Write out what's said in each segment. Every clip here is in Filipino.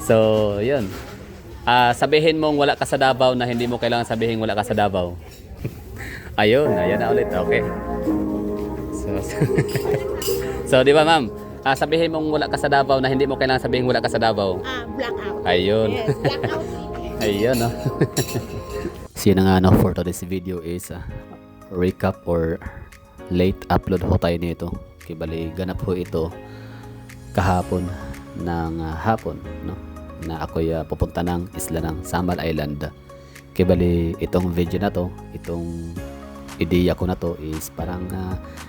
So, yun. Sabihin mong wala ka sa Davao na hindi mo kailangan sabihin wala ka sa Davao. Ayun, ayan na ulit. Okay. So, so di ba ma'am? Sabihin mong wala ka sa Davao na hindi mo kailangan sabihin wala ka sa Davao. Blackout. Ayun. Yes, blackout. Ayun, no? So, yun nga, no, for today's video is recap or late upload ho tayo nito. Kibali, ganap ho ito kahapon ng hapon, no? Na ako'y pupunta ng isla ng Samal Island. Kibali, itong video na to, itong ideya ko na to is parang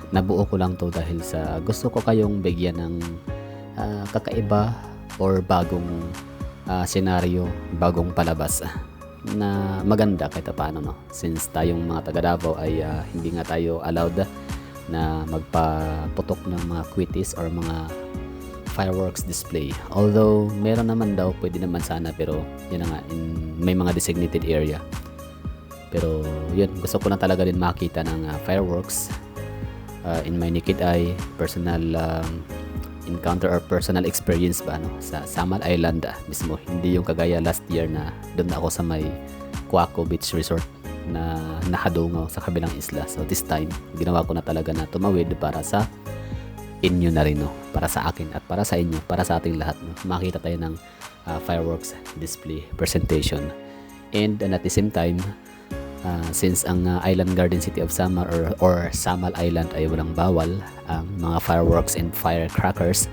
nabuo ko lang to dahil sa gusto ko kayong bigyan ng kakaiba or bagong senaryo, bagong palabas na maganda kahit paano, no? Since tayong mga taga Davao ay hindi nga tayo allowed na magpaputok ng mga quitties or mga fireworks display. Although meron naman daw, pwede naman sana, pero yun na nga, may mga designated area. Pero yun, gusto ko na talaga din makita ng fireworks in my naked eye, personal encounter or personal experience ba, no? Sa Samal Island mismo, hindi yung kagaya last year na doon ako sa may Cuaco Beach Resort na nakadungaw sa kabilang isla. So this time, ginawa ko na talaga na tumawid para sa inyo na rin, no? Para sa akin at para sa inyo, para sa ating lahat, no? Makita tayo ng fireworks display presentation. And at the same time, since ang Island Garden City of Samar or Samal Island ay walang bawal ang mga fireworks and firecrackers,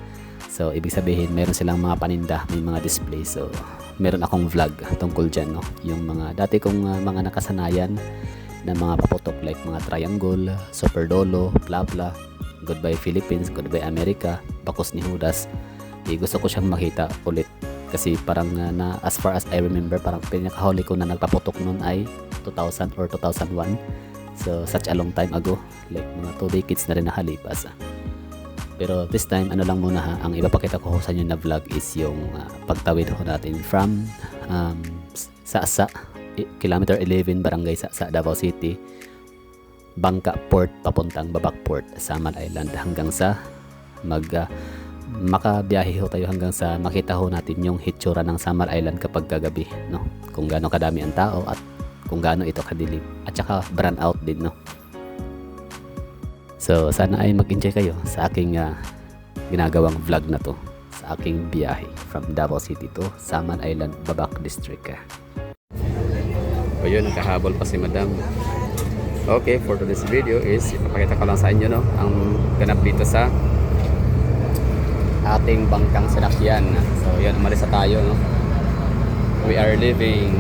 so ibig sabihin meron silang mga paninda, may mga display. So meron akong vlog tungkol dyan, no? Yung mga dati kong mga nakasanayan na mga paputok like mga triangle, super dolo, bla bla, goodbye Philippines, goodbye America, bakos ni Judas. Gusto ko siyang makita ulit kasi parang na as far as I remember, parang pinakahuli ko na nagpaputok noon ay 2000 or 2001. So such a long time ago, like mga 2 decades na rin nakalipas. Pero this time, ano lang muna ha, ang ipapakita ko sa inyo na vlog is yung pagtawid ho natin from Sasa, kilometer 11, barangay Sasa, Davao City, Bangka Port, papuntang Babak Port, Samal Island, hanggang sa makabiyahe ho tayo hanggang sa makita ho natin yung hitsura ng Samal Island kapag gagabi, no? Kung gaano kadami ang tao at kung gaano ito kadilim at saka brown out din, no? So sana ay mag-enjoy kayo sa aking ginagawang vlog na to, sa aking biyahe from Davao City to Samal Island, Babak District. O yun, nakahabol pa si Madam. Okay, for today's video is ipapakita ko lang sa inyo, no, ang ganap dito sa ating bangkang sinakyan. So yun, umalis na tayo, no? We are leaving.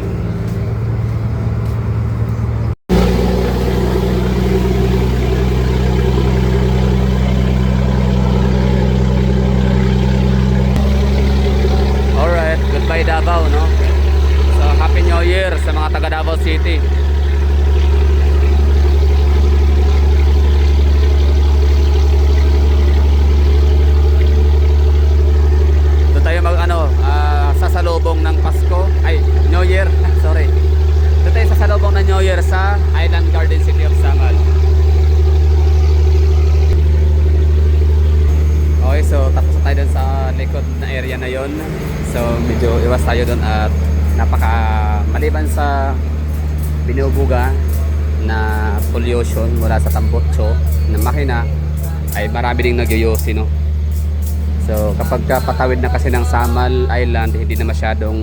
Alright, goodbye Davao, no? So Happy New Year sa mga taga Davao City. Sasalubong ng Pasko, ay New Year, sorry. Ito tayo sasalubong ng New Year sa Island Garden City of Samal. Okay, so tapos na tayo dun sa likod na area na yon. So medyo iwas tayo dun at napaka maliban sa binubuga na pollution mula sa tambotso ng makina, ay marami ding nagyoyosi, no? So kapag patawid na kasi ng Samal Island, hindi na masyadong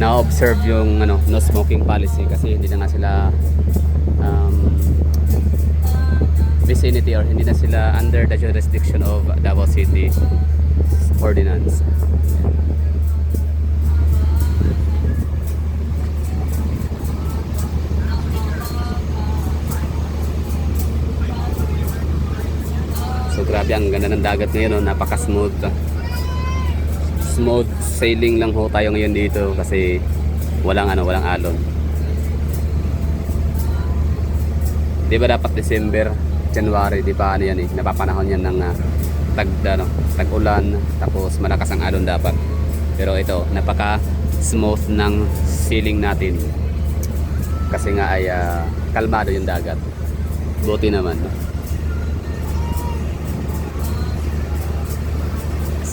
na-observe yung no smoking policy kasi hindi na nga sila vicinity or hindi na sila under the jurisdiction of Davao City Ordinance. So grabe, ang ganda ng dagat ngayon, no? Napaka-smooth. Smooth sailing lang ho tayo ngayon dito kasi walang alon. 'Di ba dapat December, January, 'di ba yan eh, napapanahon yan ng tag-ulan, tapos malakas ang alon dapat. Pero ito, napaka-smooth ng sailing natin. Kasi nga ay kalmado yung dagat. Buti naman, no?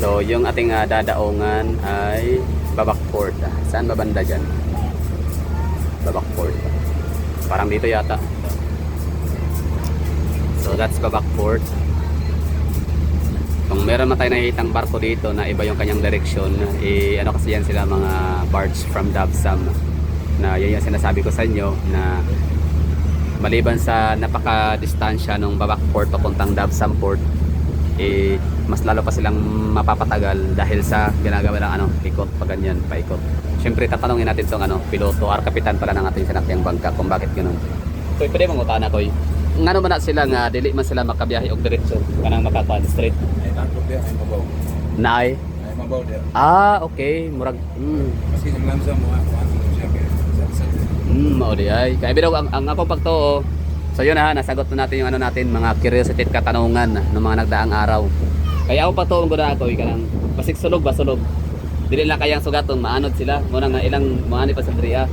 So yung ating dadaongan ay Babac Port. Saan ba banda dyan? Babac Port. Parang dito yata. So that's Babac Port. Kung meron man tayo nakikitang barko dito na iba yung kanyang direksyon, ano kasi yan sila mga barge from Davsam. Na yan yung sinasabi ko sa inyo na maliban sa napaka-distansya ng Babac Port papuntang Davsam Port, mas lalo pa silang mapapatagal dahil sa ginagawa ng ikot pa ganyan, paikot. Siyempre tatanungin natin tong piloto or kapitan pala ng ating sinakyang bangka kung bakit ganoon. So pwede mong utana ko ngano man na sila nga dili man sila makabiyahe og diretso kanang makakuan straight. Ay tangkot dia ay mabaw. Naay. Ay mabaw dia. Okay, murag Maski ang lamsa mo siya kay mao di ay. Kaya bitaw ang akong pagtuo. So yun nasagot na natin yung natin, mga curiosity at katanungan ng mga nagdaang araw. Kaya ako patuong ko na ako, kanang basig sulog ba sulog. Dili lang kayang sugaton, maanod sila. Muna nga ilang maani pa sa dria.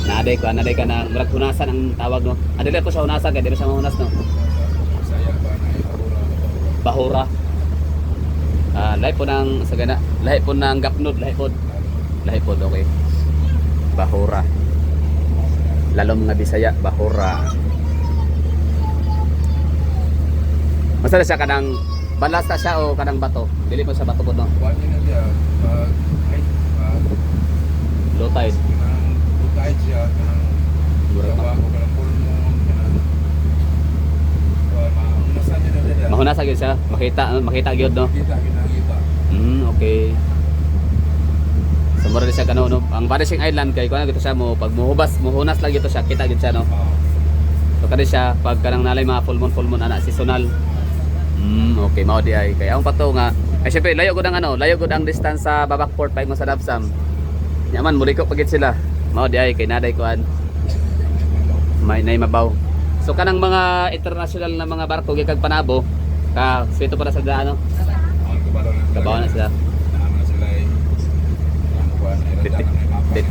Naday ka na murag hunasan ang tawag no. Adili ko sa hunasan kay dili siya mahunas no. saya ba na Bahura. Lahi po ng sagana, lahi po ng gapnod, lahi po okay. Bahura. Lalom nga Bisaya, Bahura. Masala siya kanang balasta siya o kanang bato? Dili mo sa bato po no? Kuan niya dia ay Low tide. kanang butay siya kanang Murag ba ko kanang pulmon kanang mahunasan niya dia. mahuna sa gyud siya, makita gyud no. Kita kinakita. Okay. So mura siya kano no. Ang Vanishing Island kay kuno gito siya mo pag muhunas lang gito siya, kita gid siya no. So kani siya pag kanang nalay mga full moon ana seasonal. Okay mao di ay. Kaya ang pato nga ay syempre layo gud ang distance sa Babac Port pa mo sa Davsam. Yaman muliko pagit sila. Mao di ay kay naday kuan. May nay mabaw. So kanang mga international na mga barko gikag Panabo ka sito para sa ano. Kabaw na sila. Naman sila ay kuan ay radar na mapa.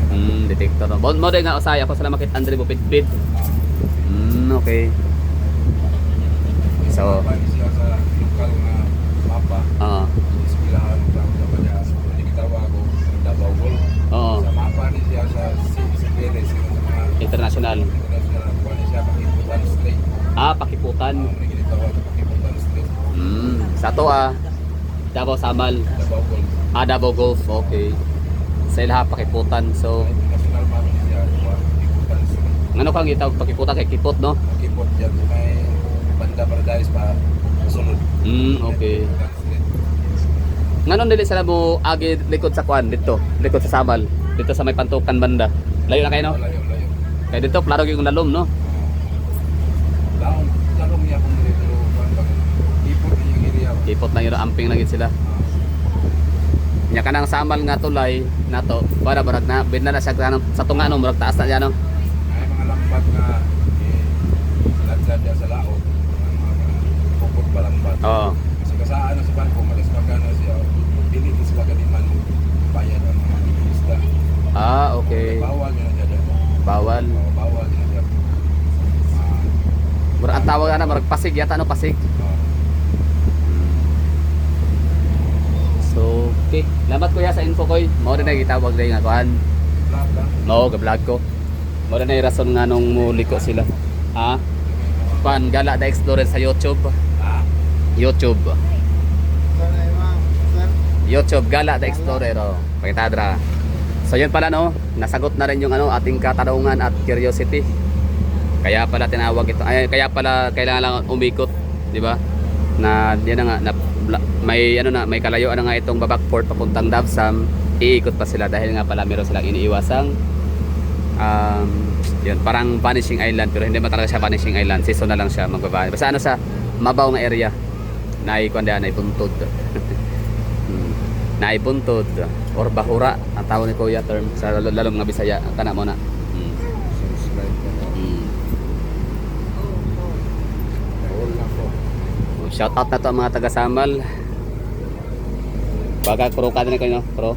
Detector no. Mo day nga usay ako sa makit Andre Bupit-bit. Okay. So, Mapa ni siya sa lokal nga mapa. Ispilahan lang sa niya. Hindi kitawa ko Davao Gulf. Sa mapa ni siya sa Siberia sa mga international. international kuan ni siya Pakiputan Strait. Pakiputan. Hindi kitawa Pakiputan Strait. Sa to Davao Samal. Davao Gulf. Davao Gulf. Okay. Sa ilaha Pakiputan. So, International mapa ni siya Pakiputan Strait. ngano kang gitawag Pakiputan kay Kipot no? Pakipot diyan sa may Banda Paradise pa sunod. Okay. Nganon dili sila mo agi likod sa kwan dito, likod sa Samal, dito sa may Pantukan banda. Layo na kayo no? Layo. Kaya dito klaro yung lalom no? Larong niya kung dito kuan bang ipot yung area. Kipot na yun, amping na gid sila. Nya kanang Samal nga tulay nato, para barag na binna na siya kanang sa tunga no, murag taas na diyan no. Ay mga lambat nga ladlad diyan sa laot. Pupot balambat. Kasi kasaan na sa barko, malas magkano siya. Dili din sila kaniman bayad ang mga isda. Okay. Bawal yun na dyan. Bawal. Bawal yun na dyan. Murag ang tawag ana, murag pasig yata no, pasig. So, okay. Salamat kuya sa info koy. Mao rin na gitawag dai nga kuan. Vlog lang. Mao ga-vlog ko. Mao rin na yung rason nga nung muliko sila. Kuan Gala the Explorer sa YouTube. YouTube Gala the Explorer Pakitadra. So yun pala no, nasagot na rin yung ating katanungan at curiosity. Kaya pala tinawag ito. Kaya pala kailangan lang umikot, di ba? Na yan na nga may kalayuan na nga itong Babac Port papuntang Davsam. Iikot pa sila dahil nga pala meron silang iniiwasang yun, parang Vanishing Island, pero hindi man talaga siya Vanishing Island. Season na lang siya magbaba. Basta sa mabaw nga area. Naibuntod. Naibuntod or bahura ang tawag ni Kuya term sa lalong nga Bisaya kana mo na. Shout out na to ang mga taga Samal. Baga pro ka din kayo no, pro.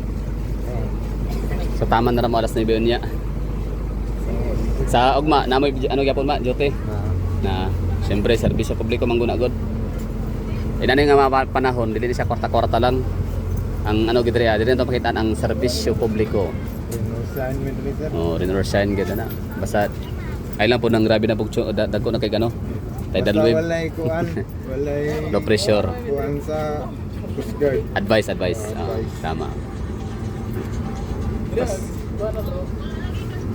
So tama na ra mo alas 9 niya. Sa ugma namoy gyapon ma jote. Na siyempre serbisyo publiko mangguna god. Inano nga mga panahon, dili siya kwarta-kwarta lang. Ang ano gid riya, dili to makitaan ang serbisyo publiko. Sinusahan mo dito, sir. Oh, resign gid na. Basta ay lang po nang grabe na bugcho dagko na kay ano. Tidal Basta wave. walay kuan, walay Low pressure. kuan sa Coast Guard. Advice. Oh, tama.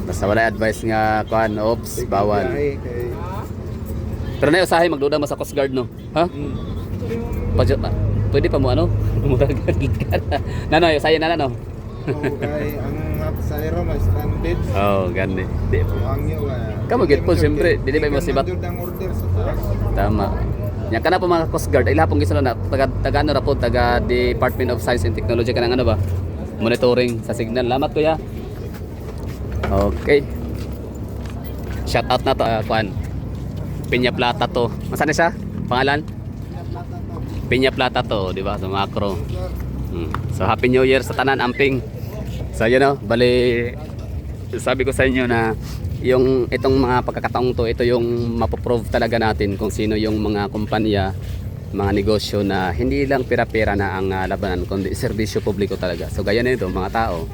Basta wala advice nga kuan, oops, bawal. Biyahe kay Pero na usahay magduda mo sa Coast Guard no. Ha? Pwede pa mo ano? Murag Nanoy, usahay na no. kay ang map sa Aero mas stranded. Oh, gani. Di po. Ang yo Kamu gid po, siyempre, dili ba masibat? ang order sa taas. Tama. Nya kana po mga Coast Guard, ay lapong gisalo na taga ano ra po, taga Department of Science and Technology kanang ano ba? Monitoring sa signal. Lamat kuya. Okay. Shout out na to kuan. Pinya Plata to. Masan na siya? Pangalan? Pinya Plata to, di ba? Sa macro. So Happy New Year sa tanan amping. So yun know, bali sabi ko sa inyo na yung itong mga pagkakataong to, ito yung mapoprove talaga natin kung sino yung mga kumpanya, mga negosyo na hindi lang pira-pira na ang labanan, kundi serbisyo publiko talaga. So gaya nito mga tao,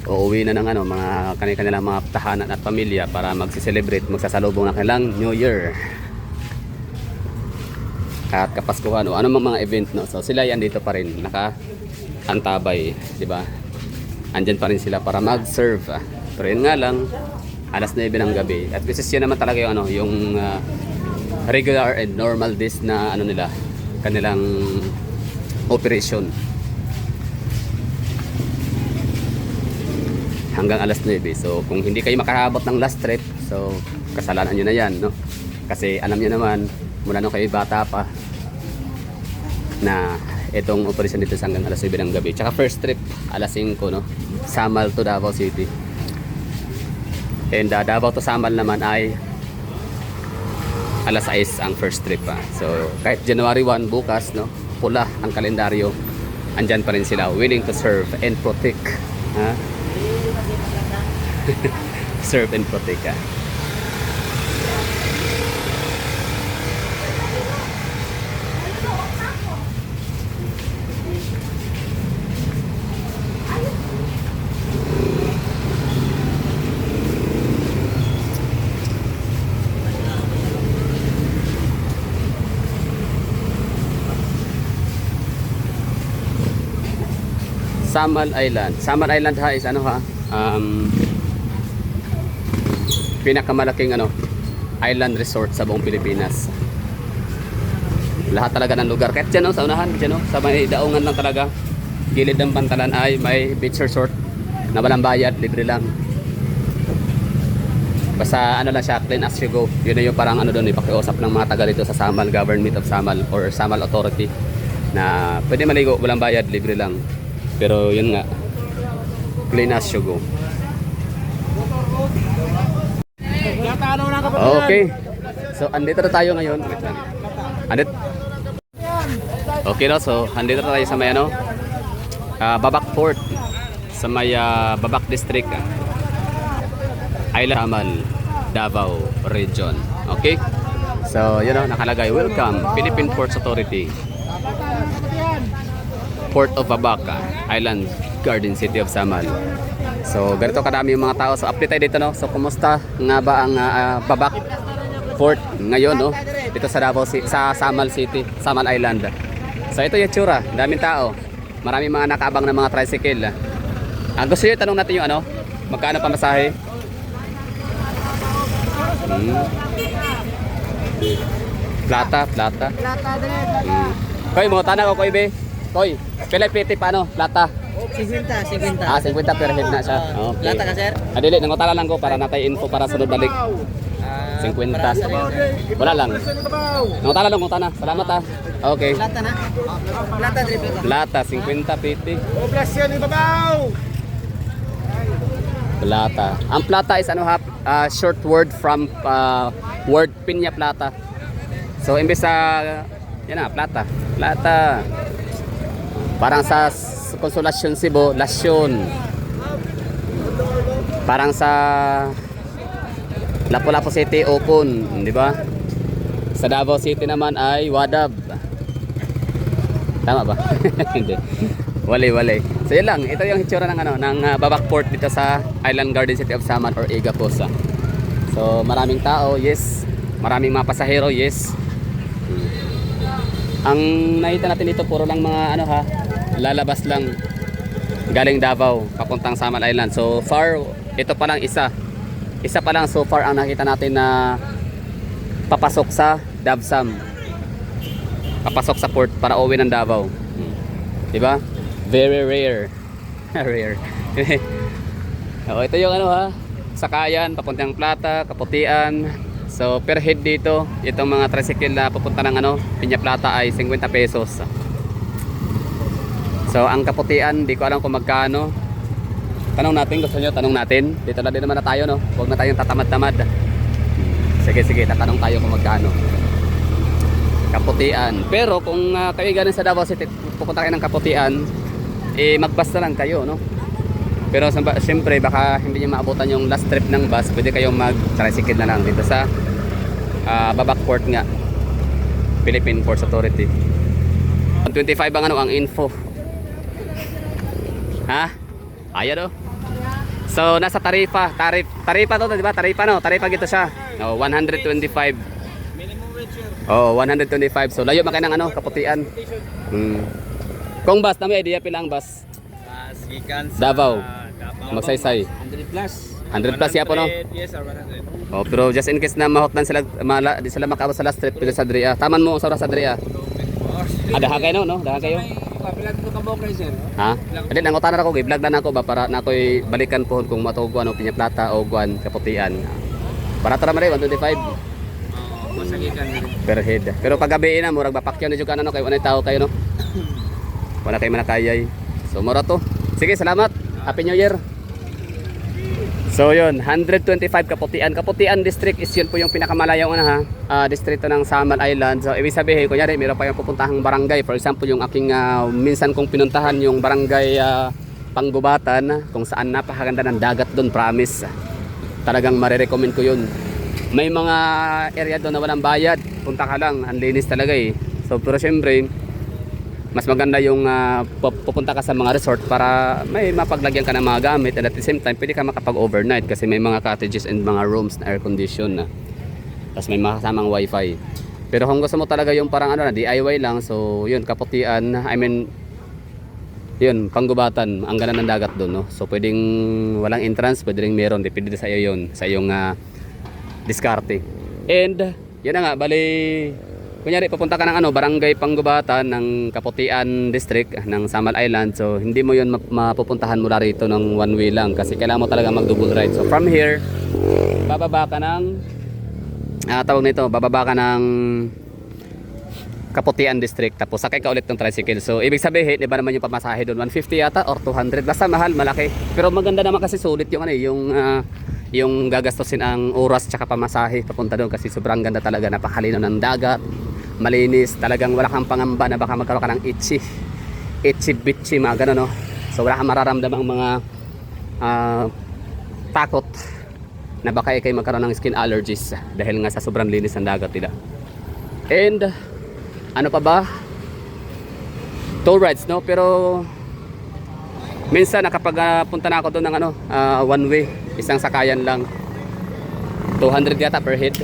uuwi na ng ano, mga kanilang mga tahanan at pamilya para magsi-celebrate, magsasalubong ng kanilang New Year at Kapaskuhan o anumang mga event, no. So sila yan dito pa rin naka-antabay, di ba? Andyan pa rin sila para mag-serve. Pero yun nga lang, alas 9 ng gabi. At kasi yun naman talaga yung ano, yung regular and normal days na ano nila, kanilang operation. Hanggang alas 9. So kung hindi kayo makahabot ng last trip, so kasalanan nyo na yan, no? Kasi alam nyo naman, mula nung kayo bata pa, na itong operation dito sa hanggang alas 9 ng gabi. Tsaka first trip, alas 5, no? Samal to Davao City. And Davao to Samal naman ay alas 6 ang first trip. So kahit January 1 bukas, no? Pula ang kalendaryo, andyan pa rin sila, willing to serve and protect. Ha? Serve and protect. Samal Island. Samal Island ha is ano ha? Pinakamalaking ano, island resort sa buong Pilipinas. Lahat talaga ng lugar. Kahit dyan, no, sa unahan, dyan, no, sa may daungan lang talaga. Gilid ng pantalan ay may beach resort na walang bayad, libre lang. Basta ano lang siya, clean as you go. Yun na yung parang ano doon, ipakiusap ng mga taga dito sa Samal, Government of Samal or Samal Authority na pwede maligo, walang bayad, libre lang. Pero yun nga, clean as you go. Okay. So andito na tayo ngayon. Wait lang. Okay no, so andito na tayo sa may ano, Babak Port, sa may Babak District, Island Samal, Davao Region. Okay. So yun know, nakalagay, welcome Philippine Ports Authority, Port of Babak, Island Garden City of Samal. So ganito kadami yung mga tao. So update tayo dito no. So kumusta nga ba ang Babak Port ngayon no? Dito sa Davao sa Samal City, Samal Island. So ito yung tsura, daming tao. Maraming mga nakaabang na mga tricycle. Gusto niyo tanong natin yung ano? Magkano pamasahe? Plata. Koy mo tanong ko koy be. Koy, pila piti paano? Plata. 50. 50 per head na siya. Okay. Lata ka, sir? Dili, nangutala lang ko para natay info para sunod balik. 50. Wala lang. Nangutala lang kung tana. Salamat ha. Okay. Lata na? Lata, triple ka. Plata, 50 piti. Poblasyon ibabaw. Plata. Ang plata is ano ha? Short word from word Pinya Plata. So imbes sa yan na, plata. Plata. Parang sa Consolacion Cebu, Lasyon. Parang sa Lapu-Lapu City, Opon, di ba? Sa Davao City naman ay Wadab. Tama ba? Hindi. Wali. So yun lang, ito yung hitsura ng Babac Port dito sa Island Garden City of Samar or Igapos. So maraming tao, yes. Maraming mga pasahero, yes. Ang nakita natin dito puro lang mga lalabas lang galing Davao papuntang Samar Island. So far, ito pa lang isa pa lang so far ang nakita natin na papasok sa Davsam, papasok sa port para uwi ng Davao. Diba? Very rare. Rare. Ito yung sakayan papuntang Plata, Kaputian. So per head dito, itong mga tricycle na pupunta ng Piña Plata ay 50 pesos. So ang Kaputian, di ko alam kung magkano. Tanong natin, gusto nyo tanong natin. Dito na din naman na tayo, no? Huwag na tayong tatamad-tamad. Sige, tatanong tayo kung magkano. Kaputian. Pero kung kayo galing sa Davao City, pupunta kayo ng Kaputian, magbus na lang kayo, no? Pero siyempre baka hindi nyo maabutan yung last trip ng bus, pwede kayong mag-tricycle na lang dito sa Babac Port nga, Philippine Ports Authority. 25 ang info. Ha? Ayan, So nasa tarifa to, di ba? Tarifa gito siya. 125. Oh, 125. So layo man kayo ng Kaputian. Kung bus, may idea pila ang bus? Gikan Davao. Magsaysay. 100 plus. 100 plus ya po, no? Yes, or 100. Oh, pero just in case na mahotlan sila, di sila makaabot sa last trip pila sa Dria. Taman mo sa Dria. Daha kayo, no? Daha kayo. Kapila dito ka Bokay, sir. Ha? Hindi, nangutan na ako, i-vlog na ako ba para na ako'y balikan po kung matuguan o Piña Plata o Guan, Kaputian. Para tara mali, 125 Masagikan na rin. per head. Pero paggabi na, murag bapakyan na dyan ka kayo, anay tao kayo, no? Wala kayo manakayay. So, mura to. Sige, salamat. Happy New Year. So, yun, 125 Kaputian. Kaputian District is yun po yung pinakamalayong distrito ng Samar Island. So, ibig sabihin, kunyari, meron pa yung pupuntahang barangay. For example, yung aking minsan kong pinuntahan, yung barangay Panggubatan, kung saan napakaganda ng dagat doon, promise. Talagang marirecommend ko yun. May mga area doon na walang bayad. Punta ka lang, ang linis talaga eh. So, pero syempre, mas maganda yung pupunta ka sa mga resort para may mapaglagyan ka ng mga gamit, and at the same time pwede ka makapag-overnight kasi may mga cottages and mga rooms na air condition na. Tapos may makasamang wifi. Pero kung gusto mo talaga yung parang na DIY lang, so yun, Kaputian, yun, Panggubatan, ang ganda ng dagat doon, no? So pwedeng walang entrance, pwede ring meron, depende sa iyo yun, sa iyong diskarte. And yun na nga, bali kunyari pupunta ka ng barangay Panggubatan ng Kaputian District ng Samar Island, so hindi mo yun mapupuntahan mula rito ng one way lang kasi kailangan mo talaga mag double ride. So from here bababa ka ng bababa ka ng Kaputian District, tapos sakay ka ulit ng tricycle. So ibig sabihin, iba naman yung pamasahe doon, 150 yata or 200, basta mahal, malaki. Pero maganda naman kasi sulit yung yung gagastusin ang oras tsaka pamasahe papunta doon kasi sobrang ganda talaga, napakalino ng dagat, malinis, talagang wala kang pangamba na baka magkaroon ka ng itchy mga gano'n, no? So wala kang mararamdamang mga takot na baka kayo magkaroon ng skin allergies dahil nga sa sobrang linis ng dagat nila. And ano pa ba? Toll rides, no? Pero minsan nakapagpunta na ako doon ng one way, isang sakayan lang, 200 yata per head.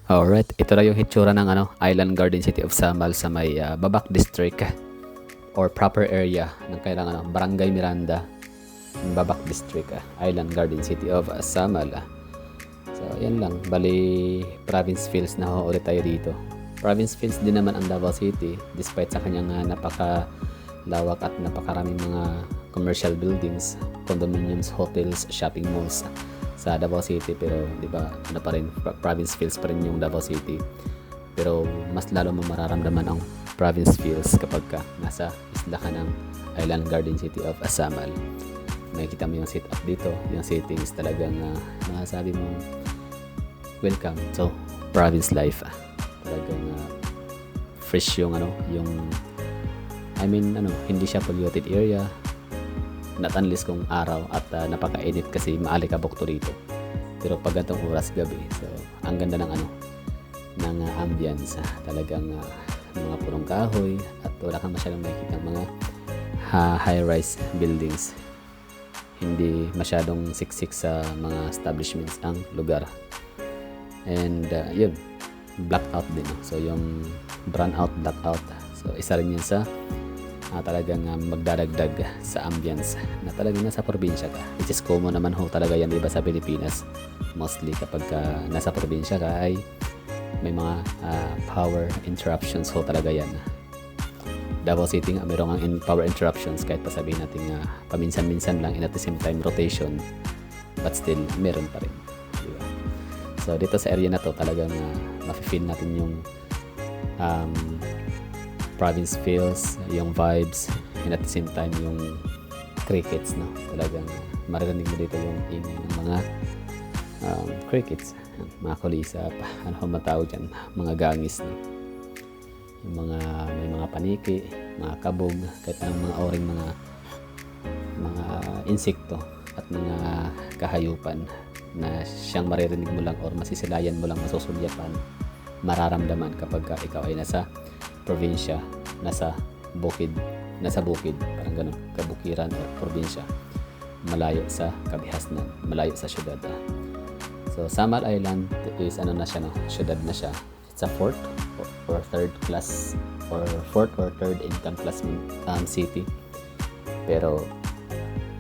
Alright, ito na yung hitsura ng Island Garden City of Samar sa may Babac District or proper area ng kailangan Barangay Miranda, Babac District, Island Garden City of Samar. So yan lang, bali province feels na ulit tayo dito. Province feels din naman ang Davao City despite sa kanyang napakalawak at napakaraming mga commercial buildings, condominiums, hotels, shopping malls sa Davao City. Pero di ba pa rin, province feels pa rin yung Davao City. Pero mas lalo mo mararamdaman ang province feels kapag nasa isla ka ng Island Garden City of Samar. Makikita mo yung setup dito, yung settings, talagang masasabi mo welcome to province life. Talagang fresh yung hindi siya polluted area, not unless kung araw at napakainit kasi maalikabok to dito. Pero pag ganitong oras gabi, so ang ganda ng ng ambience, talagang mga punong kahoy at wala kang masyadong makikita mga high-rise buildings. Hindi masyadong siksik sa mga establishments ang lugar. And yun, blackout din. So yung brownout, blackout. So isa rin yun sa talagang magdadagdag sa ambience na talagang nasa probinsya ka. Which is common naman ho talaga yan, diba, sa Pilipinas. Mostly kapag nasa probinsya ka ay may mga power interruptions ho talaga yan. Davao City nga mayroong ang power interruptions kahit pa sabihin natin paminsan-minsan lang, and at the same time rotation, but still meron pa rin, diba? So dito sa area na to talagang mafe-feel natin yung province feels, yung vibes, and at the same time yung crickets, no? Talagang maririnig mo dito yung ingay ng mga crickets, mga kulisap, ano kung matawag dyan, mga gangis, no? Yung may mga paniki, mga kabog, kahit anong mga oring mga insekto at mga kahayupan na siyang maririnig mo lang or masisilayan mo lang, masusulyapan, mararamdaman kapag ikaw ay nasa probinsya, nasa bukid, parang ganun, kabukiran o probinsya, malayo sa kabihasnan, malayo sa syudad. So Samar Island is ano na siya, no? Syudad na siya. It's a fourth or third income class city. Pero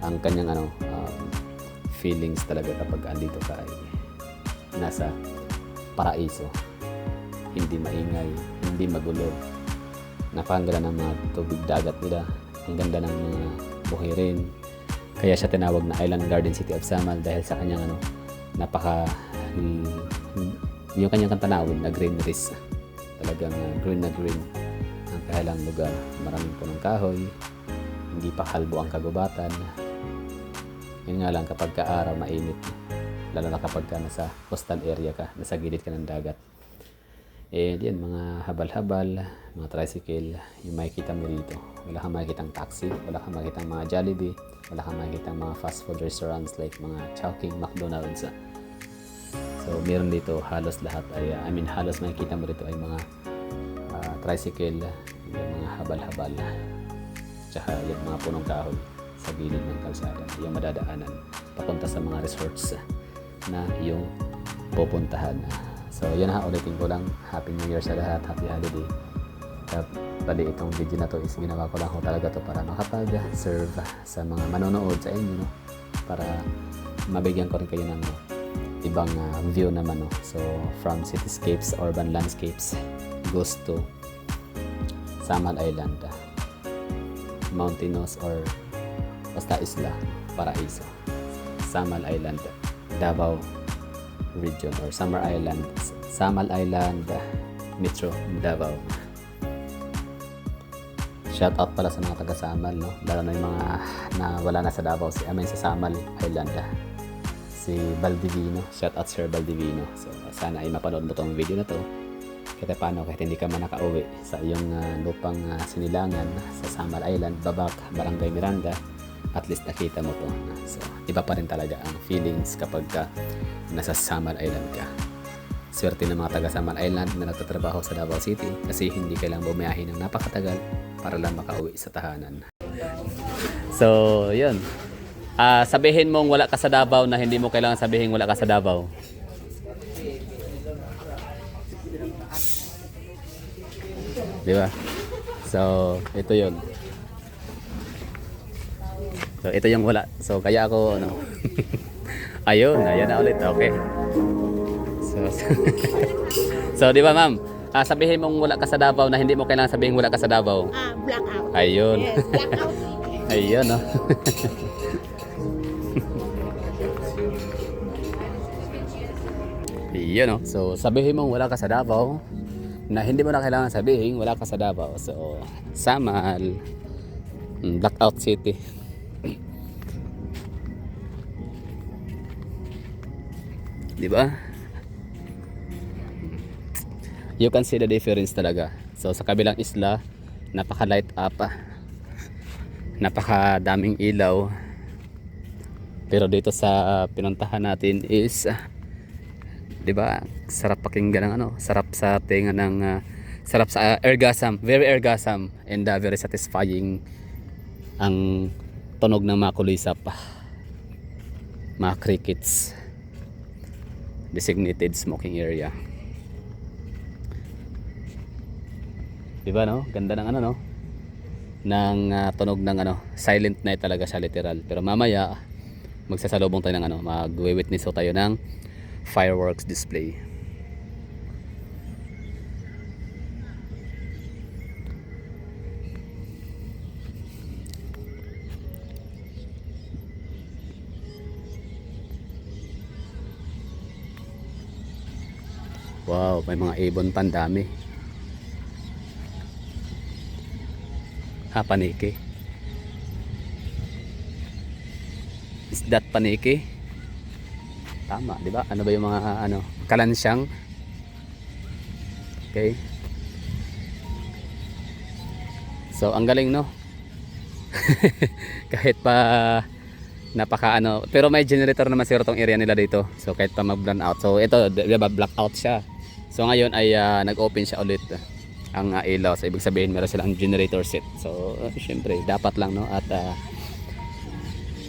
ang kanyang feelings talaga kapag andito ka ay nasa paraiso. Hindi maingay, hindi magulo. Napakaganda ng mga tubig dagat nila. Ang ganda ng mga bukirin. Kaya siya tinawag na Island Garden City of Samal dahil sa kanyang yung kanyang tanawin na greeneries. Talagang green na green ang kahalang lugar. Maraming punong kahoy, hindi pa kalbo ang kagubatan. Yun nga lang kapag araw mainit, lalo na kapag nasa coastal area ka, nasa gilid ka ng dagat. And yan, mga habal-habal, mga tricycle, yung makikita mo dito. Wala kang makikitang taxi, wala kang makikitang mga Jollibee, wala kang makikitang mga fast food restaurants like mga Chowking, McDonald's. So meron dito halos lahat ay halos makikita mo dito ay mga tricycle, yung mga habal-habal, tsaka yung mga punong kahoy sa gilid ng kalsada, yung madadaanan papunta sa mga resorts na yung pupuntahan. So yan ha, ulitin ko lang, Happy New Year sa lahat, Happy Holiday. Bali itong video na to is ginawa ko lang ho talaga to para makapag-serve sa mga manonood sa inyo, no? Para mabigyan ko rin kayo ng ibang view naman, no? So from cityscapes, urban landscapes goes to Samal Island, mountainous or basta isla, paraiso, Samal Island, Davao region or Samal Island Metro, Davao. Shout out pala sa mga taga Samal, no? Lalo na yung mga na wala na sa Davao, sa Samal Island, si Baldivino. Shout out Sir Baldivino. So sana ay mapanood mo tong video na to kahit paano, kahit hindi ka man nakauwi sa iyong lupang sinilangan sa Samal Island, Babak, Barangay Miranda, at least nakita mo to. So iba pa rin talaga ang feelings kapag nasa Samal Island ka. Swerte ng mga taga Samal Island na nagtatrabaho sa Davao City kasi hindi kailangang bumiyahe ng napakatagal para lang makauwi sa tahanan. So yun, sabihin mong wala ka sa Davao na hindi mo kailangan sabihin wala ka sa Davao. Di ba? So ito yun. So ito yung wala. So kaya ako ayun na ulit. Okay. So di ba ma'am? Sabihin mong wala ka sa Davao na hindi mo kailangan sabihin wala ka sa Davao. Blackout. Ayun. Yes, blackout. Ayun, no. Ayun, no. So sabihin mong wala ka sa Davao na hindi mo na kailangan sabihin wala ka sa Davao. So Samal, Blackout City. Di ba? You can see the difference talaga. So sa kabilang isla, napaka light up, napaka daming ilaw, Pero dito sa pinuntahan natin is 'di ba? Sarap pakinggan ng ano, sarap sa tinga ng sarap sa orgasm, very orgasm and very satisfying ang tunog ng mga kulisap. Mga crickets. Designated smoking area. 'Di ba no? Ganda ng ano no? Ng tunog ng ano, silent night talaga siya literal. Pero mamaya magsasalubong tayo ng ano, magwi-witness tayo ng fireworks display. Wow, may mga ibon pandami. Paniki. Is that paniki? Tama, di ba? Ano ba yung mga ano, kalansyang? Okay. So, ang galing no? Kahit pa napaka ano, pero may generator naman siguro tong area nila dito. So, kahit pa mag-burn out. So, ito, di ba, blackout siya. So, ngayon ay nag-open siya ulit ang ilaw. So, ibig sabihin meron silang generator set. So, syempre, dapat lang no? At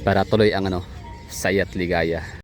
para tuloy ang ano, saya't ligaya.